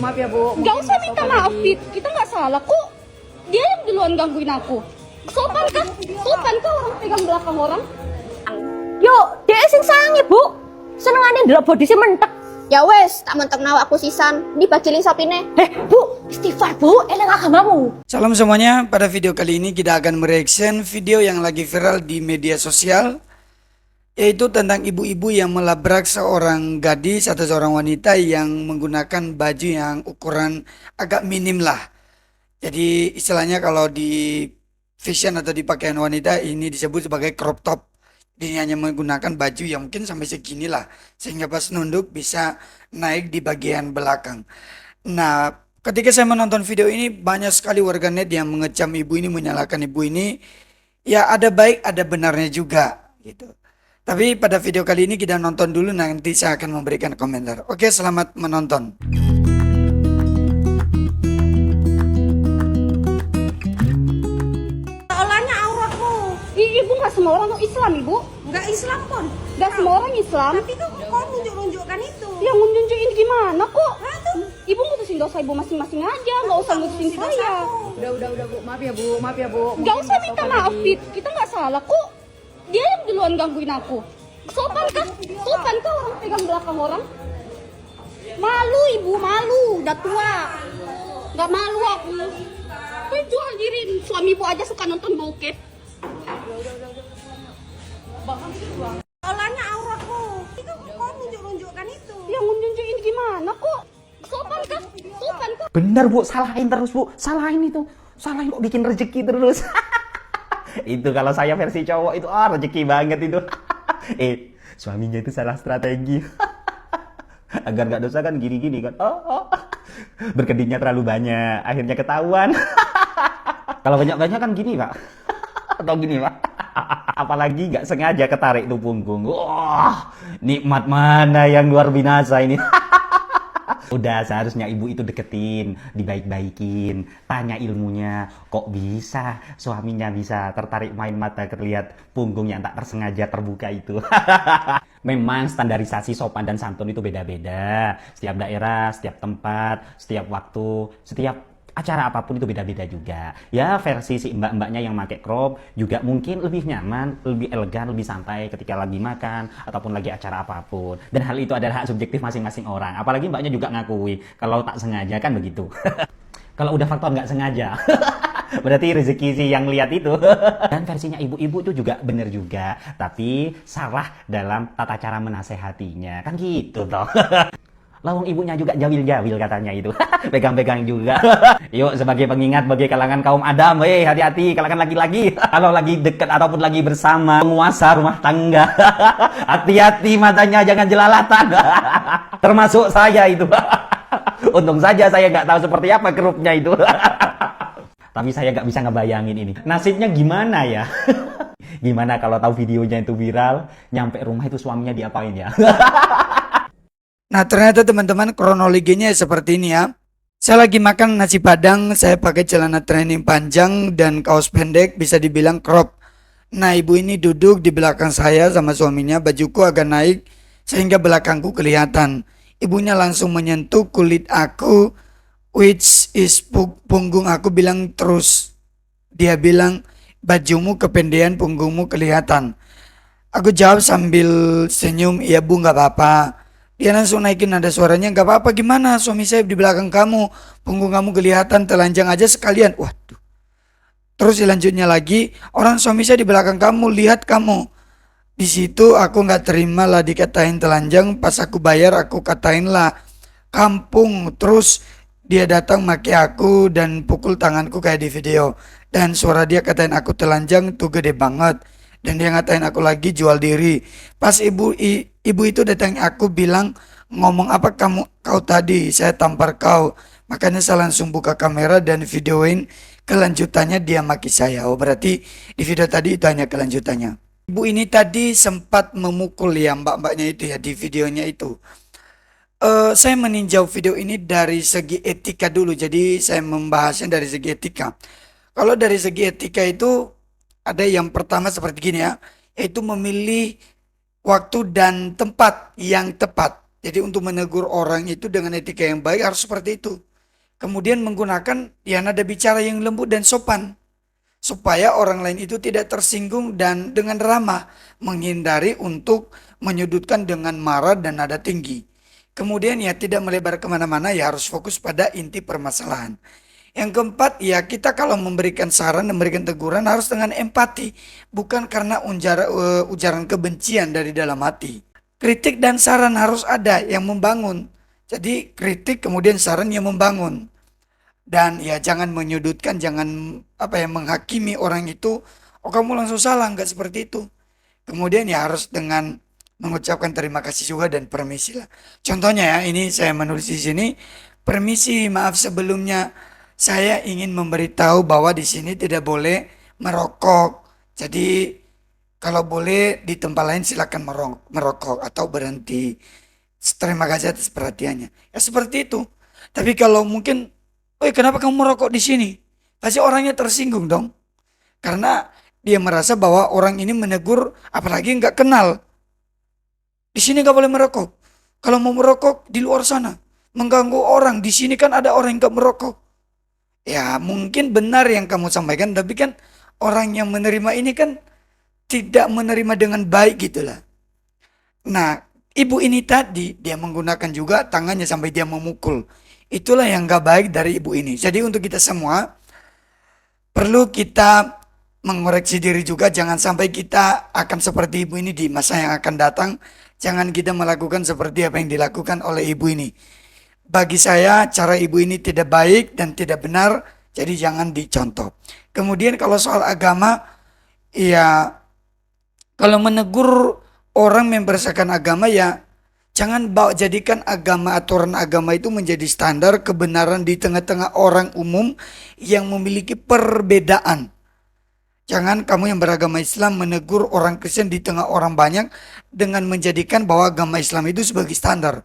Maaf ya Bu. Gak usah minta maaf, Fit. Kita nggak salah kok. Dia yang duluan gangguin aku. Sopan kan? Sopan kan orang pegang belakang orang? Yo, dia sing sange, Bu. Senengane ndelok body sing mentek. Ya wes, tak mentek nawa aku sisan. Ini bajiling sapine. Bu, istighfar, Bu. Eling agamamu. Salam semuanya, pada video kali ini kita akan mereaction video yang lagi viral di media sosial, yaitu tentang ibu-ibu yang melabrak seorang gadis atau seorang wanita yang menggunakan baju yang ukuran agak minim lah. Jadi istilahnya kalau di fashion atau di pakaian wanita ini disebut sebagai crop top. Dia hanya menggunakan baju yang mungkin sampai segini lah, sehingga pas nunduk bisa naik di bagian belakang. Nah, ketika saya menonton video ini, banyak sekali warganet yang mengecam ibu ini, menyalahkan ibu ini. Ya ada baik, ada benarnya juga gitu. Tapi pada video kali ini kita nonton dulu, nanti saya akan memberikan komentar. Oke, selamat menonton. Soalnya auratmu. Ibu nggak semua orang tuh Islam, Ibu. Nggak Islam pun. Nggak semua orang Islam. Tapi tuh kau nunjuk-nunjukkan itu. Yang nunjukin gimana kok? Nah tuh. Ibu ngutusin dosa ibu masing-masing aja, nggak usah ngutusin saya. Udah Bu. Maaf ya Bu. Gak usah minta maaf, Fit. Kita nggak salah kok. Dia yang duluan gangguin aku. Sopan kan? Sopan kan orang pegang belakang orang? Malu ibu, malu. Udah tua. Gak malu aku. Kau jual diri. Suami ibu aja suka nonton bokep. Soalnya auratmu. Itu kau nunjuk-nunjukkan itu. Yang nunjukin gimana kok? Sopan kan? Sopan kan? Bener Bu, salahin terus Bu, salahin itu. Salahin kok bikin rezeki terus. Itu kalau saya versi cowok itu rezeki banget itu. Suaminya itu salah strategi. Agar gak dosa kan gini-gini kan. Berkedipnya terlalu banyak, akhirnya ketahuan. Kalau banyak-banyak kan gini Pak. Atau gini Pak. Apalagi gak sengaja ketarik tuh punggung. Wah, nikmat mana yang luar binasa ini. Udah seharusnya ibu itu deketin, dibaik-baikin, tanya ilmunya. Kok bisa suaminya bisa tertarik main mata terlihat punggung yang tak tersengaja terbuka itu. Memang standarisasi sopan dan santun itu beda-beda. Setiap daerah, setiap tempat, setiap waktu, setiap acara apapun itu beda-beda juga. Ya versi si mbak-mbaknya yang pakai crop juga mungkin lebih nyaman, lebih elegan, lebih santai ketika lagi makan ataupun lagi acara apapun. Dan hal itu adalah hak subjektif masing-masing orang. Apalagi mbaknya juga ngakui kalau tak sengaja kan begitu. Kalau udah faktor nggak sengaja, berarti rezeki sih yang lihat itu. Dan versinya ibu-ibu itu juga bener juga, tapi salah dalam tata cara menasehatinya. Kan gitu toh. Lawang ibunya juga jawil-jawil katanya itu. Pegang-pegang juga. Yuk sebagai pengingat bagi kalangan kaum Adam, hati-hati kalangan laki-laki. Kalau lagi dekat ataupun lagi bersama penguasa rumah tangga. Hati-hati matanya jangan jelalatan. Termasuk saya itu. Untung saja saya nggak tahu seperti apa kerupnya itu. Tapi saya nggak bisa ngebayangin ini. Nasibnya gimana ya? Gimana kalau tahu videonya itu viral, nyampe rumah itu suaminya diapain ya? Nah, ternyata teman-teman kronologinya seperti ini ya. Saya lagi makan nasi padang, saya pakai celana training panjang dan kaos pendek, bisa dibilang crop. Nah, ibu ini duduk di belakang saya sama suaminya, bajuku agak naik sehingga belakangku kelihatan. Ibunya langsung menyentuh kulit aku, which is punggung aku, bilang terus. Dia bilang, bajumu kependean, punggungmu kelihatan. Aku jawab sambil senyum, iya Bu, gak apa-apa. Dia langsung naikin nada suaranya, gak apa-apa gimana, suami saya di belakang kamu, punggung kamu kelihatan, telanjang aja sekalian. Waduh. Terus selanjutnya lagi, orang suami saya di belakang kamu, lihat kamu. Di situ aku gak terima lah dikatain telanjang, pas aku bayar aku katain lah kampung. Terus dia datang maki aku dan pukul tanganku kayak di video. Dan suara dia katain aku telanjang tuh gede banget. Dan dia ngatain aku lagi jual diri. Pas ibu itu datang aku bilang, ngomong apa kau tadi, saya tampar kau. Makanya saya langsung buka kamera dan videoin kelanjutannya dia maki saya. Oh berarti di video tadi itu hanya kelanjutannya. Ibu ini tadi sempat memukul ya mbak-mbaknya itu ya di videonya itu. Saya meninjau video ini dari segi etika dulu. Jadi saya membahasnya dari segi etika. Kalau dari segi etika itu ada yang pertama seperti gini ya, yaitu memilih waktu dan tempat yang tepat. Jadi untuk menegur orang itu dengan etika yang baik harus seperti itu. Kemudian menggunakan ya nada bicara yang lembut dan sopan. Supaya orang lain itu tidak tersinggung dan dengan ramah. Menghindari untuk menyudutkan dengan marah dan nada tinggi. Kemudian ya tidak melebar kemana-mana, ya harus fokus pada inti permasalahan. Yang keempat, ya kita kalau memberikan saran, memberikan teguran harus dengan empati. Bukan karena ujaran kebencian dari dalam hati. Kritik dan saran harus ada yang membangun. Jadi kritik kemudian saran yang membangun. Dan ya jangan menyudutkan, jangan menghakimi orang itu. Oh kamu langsung salah, nggak seperti itu. Kemudian ya harus dengan mengucapkan terima kasih juga dan permisi lah. Contohnya ya, ini saya menulis di sini, permisi, maaf sebelumnya, saya ingin memberitahu bahwa di sini tidak boleh merokok. Jadi kalau boleh di tempat lain silakan merokok atau berhenti. Terima kasih atas perhatiannya. Ya seperti itu. Tapi kalau mungkin, kenapa kamu merokok di sini? Pasti orangnya tersinggung dong. Karena dia merasa bahwa orang ini menegur, apalagi nggak kenal. Di sini nggak boleh merokok. Kalau mau merokok di luar sana, mengganggu orang. Di sini kan ada orang yang nggak merokok. Ya mungkin benar yang kamu sampaikan, tapi kan orang yang menerima ini kan tidak menerima dengan baik gitulah. Nah, ibu ini tadi dia menggunakan juga tangannya sampai dia memukul. Itulah yang gak baik dari ibu ini. Jadi untuk kita semua perlu kita mengoreksi diri juga. Jangan sampai kita akan seperti ibu ini di masa yang akan datang. Jangan kita melakukan seperti apa yang dilakukan oleh ibu ini. Bagi saya cara ibu ini tidak baik dan tidak benar. Jadi jangan dicontoh. Kemudian kalau soal agama, ya kalau menegur orang mempersatukan agama ya jangan jadikan agama, aturan agama itu menjadi standar kebenaran di tengah-tengah orang umum yang memiliki perbedaan. Jangan kamu yang beragama Islam menegur orang Kristen di tengah orang banyak dengan menjadikan bahwa agama Islam itu sebagai standar.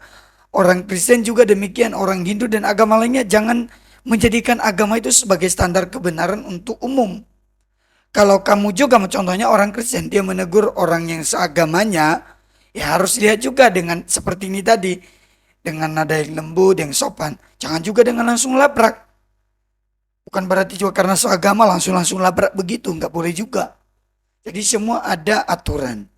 Orang Kristen juga demikian, orang Hindu dan agama lainnya jangan menjadikan agama itu sebagai standar kebenaran untuk umum. Kalau kamu juga contohnya orang Kristen, dia menegur orang yang seagamanya, ya harus lihat juga dengan seperti ini tadi. Dengan nada yang lembut, yang sopan. Jangan juga dengan langsung labrak. Bukan berarti juga karena seagama langsung labrak begitu, nggak boleh juga. Jadi semua ada aturan.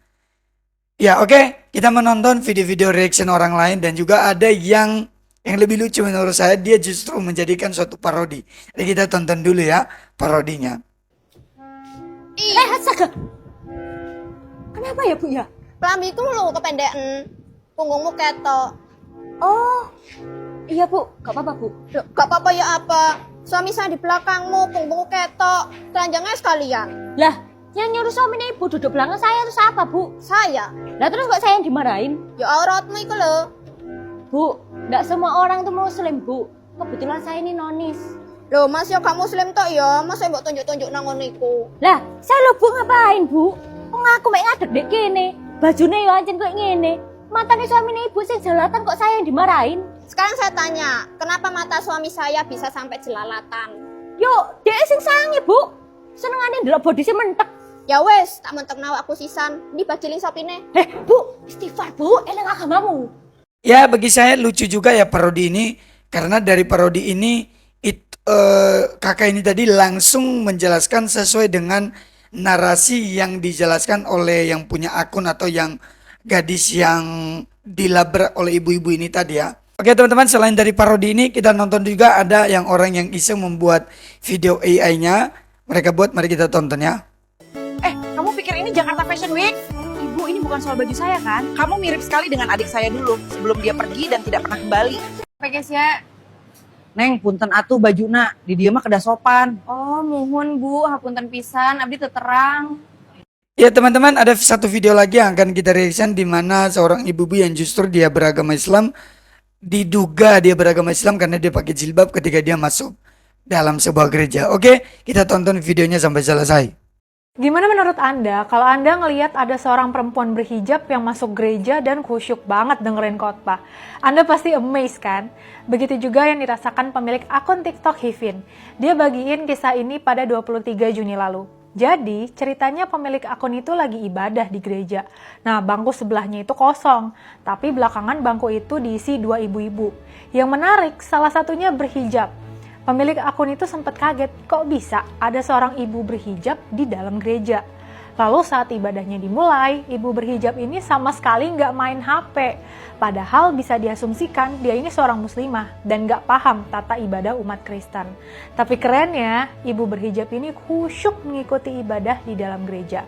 Ya oke, kita menonton video-video reaction orang lain dan juga ada yang lebih lucu menurut saya, dia justru menjadikan suatu parodi. Jadi kita tonton dulu ya parodinya. Astaga. Kenapa ya, Bu ya? Kelambiku lu kependekan, punggungmu ketok. Oh. Iya, Bu. Gak apa-apa, Bu. Loh, gak apa-apa ya apa? Suami saya di belakangmu, punggungmu ketok. Telanjangnya sekalian. Lah, yang nyuruh suaminya Ibu duduk belakang saya itu siapa, Bu? Saya. Lah terus kok saya yang dimarahin? Ya auratmu itu loh. Bu, gak semua orang tuh muslim, Bu. Kebetulan saya ini nonis. Loh, Mas ya gak muslim tok ya. Mas mbok tunjuk-tunjuk nang ngono iku. Lah, saya lho Bu ngapain, Bu? Wong aku mek ngadeg dek kene. Bajune yo ancen koyo ngene. Matane suamine Ibu sing jelalatan kok saya yang dimarahin? Sekarang saya tanya, kenapa mata suami saya bisa sampai jelalatan? Yo, dek sing sange, Bu. Senengane ndelok body sing mentek. Ya wes, tak mentekno aku sisan. Ini bajiling sapine. Bu, istighfar, Bu. Eling agamamu. Ya bagi saya lucu juga ya parodi ini. Karena dari parodi ini kakak ini tadi langsung menjelaskan sesuai dengan narasi yang dijelaskan oleh yang punya akun atau yang gadis yang dilabrak oleh ibu-ibu ini tadi ya. Oke teman-teman, selain dari parodi ini kita nonton juga ada yang orang yang iseng membuat video AI-nya. Mereka buat, mari kita tonton ya. Kamu pikir ini Jakarta Fashion Week? Ibu, ini bukan soal baju saya kan? Kamu mirip sekali dengan adik saya dulu sebelum dia pergi dan tidak pernah kembali. Pakai ya. Neng, punten atuh bajuna, di dia mah kedah sopan. Oh, mohon Bu, hapunten pisan, abdi terang. Ya teman-teman, ada satu video lagi yang akan kita reaction di mana seorang ibu-ibu yang justru dia beragama Islam, diduga dia beragama Islam karena dia pakai jilbab ketika dia masuk dalam sebuah gereja. Oke, kita tonton videonya sampai selesai. Gimana menurut Anda kalau Anda ngelihat ada seorang perempuan berhijab yang masuk gereja dan khusyuk banget dengerin khotbah? Anda pasti amazed kan? Begitu juga yang dirasakan pemilik akun TikTok Hivin. Dia bagiin kisah ini pada 23 Juni lalu. Jadi ceritanya pemilik akun itu lagi ibadah di gereja. Nah, bangku sebelahnya itu kosong, tapi belakangan bangku itu diisi 2 ibu-ibu. Yang menarik, salah satunya berhijab. Pemilik akun itu sempat kaget, kok bisa ada seorang ibu berhijab di dalam gereja. Lalu saat ibadahnya dimulai, ibu berhijab ini sama sekali nggak main HP. Padahal bisa diasumsikan dia ini seorang muslimah dan nggak paham tata ibadah umat Kristen. Tapi kerennya, ibu berhijab ini khusyuk mengikuti ibadah di dalam gereja.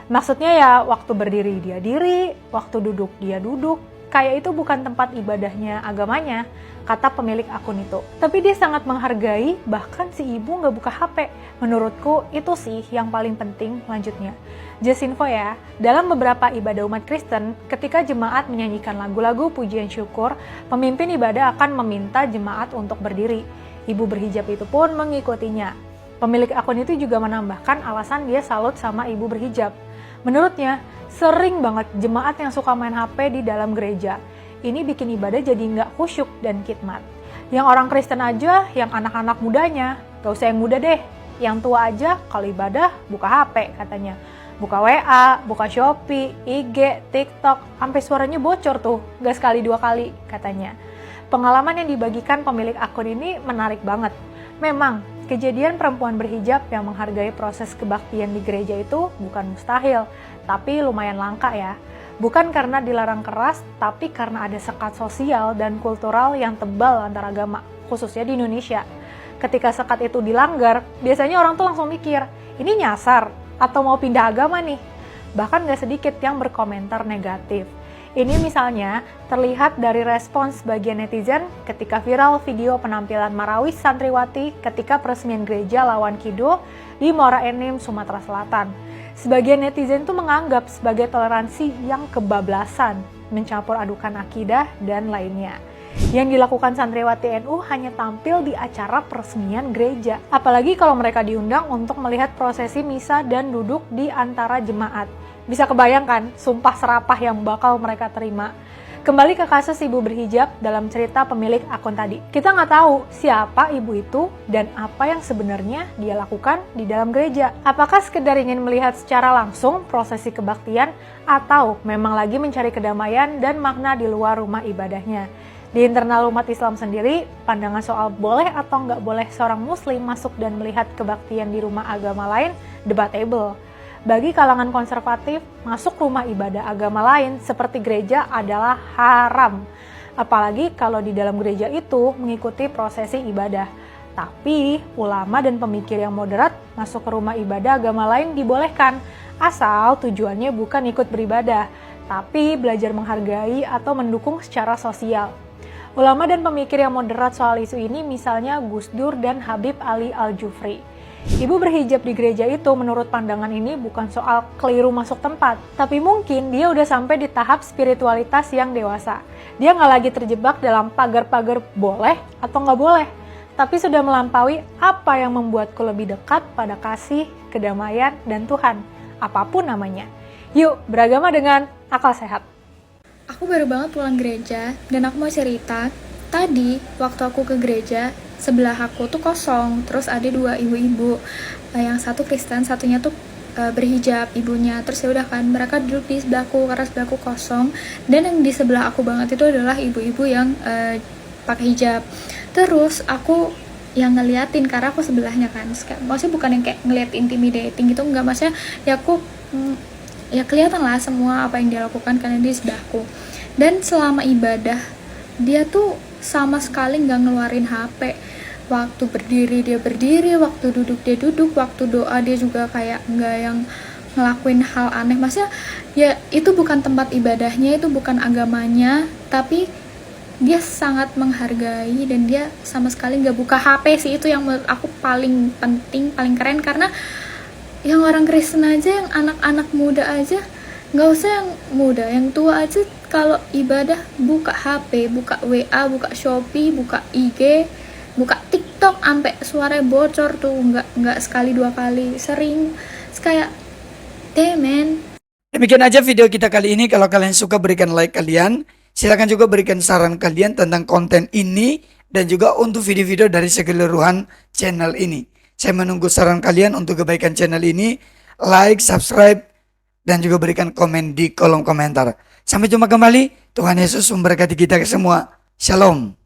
Maksudnya ya waktu berdiri dia diri, waktu duduk dia duduk. Kayak itu bukan tempat ibadahnya agamanya, kata pemilik akun itu. Tapi dia sangat menghargai, bahkan si ibu nggak buka HP. Menurutku itu sih yang paling penting. Lanjutnya, just info ya, dalam beberapa ibadah umat Kristen, ketika jemaat menyanyikan lagu-lagu pujian syukur, pemimpin ibadah akan meminta jemaat untuk berdiri. Ibu berhijab itu pun mengikutinya. Pemilik akun itu juga menambahkan alasan dia salut sama ibu berhijab. Menurutnya, sering banget jemaat yang suka main HP di dalam gereja. Ini bikin ibadah jadi nggak khusyuk dan khidmat. Yang orang Kristen aja, yang anak-anak mudanya, gak usah yang muda deh. Yang tua aja kalau ibadah buka HP katanya. Buka WA, buka Shopee, IG, TikTok, sampai suaranya bocor tuh, gak sekali 2 kali katanya. Pengalaman yang dibagikan pemilik akun ini menarik banget. Memang, kejadian perempuan berhijab yang menghargai proses kebaktian di gereja itu bukan mustahil, tapi lumayan langka ya. Bukan karena dilarang keras, tapi karena ada sekat sosial dan kultural yang tebal antar agama, khususnya di Indonesia. Ketika sekat itu dilanggar, biasanya orang tuh langsung mikir, ini nyasar atau mau pindah agama nih. Bahkan gak sedikit yang berkomentar negatif. Ini misalnya terlihat dari respons sebagian netizen ketika viral video penampilan Marawis santriwati ketika peresmian gereja Lawan Kidul di Muara Enim, Sumatera Selatan. Sebagian netizen itu menganggap sebagai toleransi yang kebablasan, mencampur adukan akidah dan lainnya. Yang dilakukan santriwati NU hanya tampil di acara peresmian gereja. Apalagi kalau mereka diundang untuk melihat prosesi misa dan duduk di antara jemaat. Bisa kebayangkan sumpah serapah yang bakal mereka terima. Kembali ke kasus ibu berhijab dalam cerita pemilik akun tadi. Kita nggak tahu siapa ibu itu dan apa yang sebenarnya dia lakukan di dalam gereja. Apakah sekedar ingin melihat secara langsung prosesi kebaktian atau memang lagi mencari kedamaian dan makna di luar rumah ibadahnya. Di internal umat Islam sendiri, pandangan soal boleh atau nggak boleh seorang muslim masuk dan melihat kebaktian di rumah agama lain debatable. Bagi kalangan konservatif, masuk rumah ibadah agama lain seperti gereja adalah haram. Apalagi kalau di dalam gereja itu mengikuti prosesi ibadah. Tapi, ulama dan pemikir yang moderat masuk ke rumah ibadah agama lain dibolehkan, asal tujuannya bukan ikut beribadah, tapi belajar menghargai atau mendukung secara sosial. Ulama dan pemikir yang moderat soal isu ini misalnya Gus Dur dan Habib Ali Al-Jufri. Ibu berhijab di gereja itu menurut pandangan ini bukan soal keliru masuk tempat, tapi mungkin dia udah sampai di tahap spiritualitas yang dewasa. Dia nggak lagi terjebak dalam pagar-pagar boleh atau nggak boleh, tapi sudah melampaui apa yang membuatku lebih dekat pada kasih, kedamaian, dan Tuhan, apapun namanya. Yuk, beragama dengan akal sehat. Aku baru banget pulang gereja, dan aku mau cerita, tadi waktu aku ke gereja, sebelah aku tuh kosong, terus ada 2 ibu-ibu, yang satu Kristen, satunya tuh berhijab ibunya. Terus ya udah kan, mereka duduk di sebelahku karena sebelahku kosong, dan yang di sebelah aku banget itu adalah ibu-ibu yang pakai hijab. Terus aku yang ngeliatin karena aku sebelahnya kan, maksudnya bukan yang kayak ngeliat intimidating gitu, enggak, maksudnya ya aku ya kelihatan lah semua apa yang dia lakukan karena dia di sebelahku. Dan selama ibadah dia tuh sama sekali nggak ngeluarin HP. Waktu berdiri dia berdiri, waktu duduk dia duduk, waktu doa dia juga kayak nggak yang ngelakuin hal aneh. Maksudnya ya itu bukan tempat ibadahnya, itu bukan agamanya, tapi dia sangat menghargai dan dia sama sekali nggak buka HP sih. Itu yang menurut aku paling penting, paling keren, karena yang orang Kristen aja, yang anak-anak muda aja, nggak usah yang muda, yang tua aja kalau ibadah buka HP, buka WA, buka Shopee, buka IG, buka TikTok, sampai suaranya bocor tuh, nggak sekali 2 kali, sering. Kayak demen. Demikian aja video kita kali ini. Kalau kalian suka, berikan like kalian. Silakan juga berikan saran kalian tentang konten ini dan juga untuk video-video dari keseluruhan channel ini. Saya menunggu saran kalian untuk kebaikan channel ini. Like, subscribe, dan juga berikan komen di kolom komentar. Sampai jumpa kembali. Tuhan Yesus memberkati kita semua. Shalom.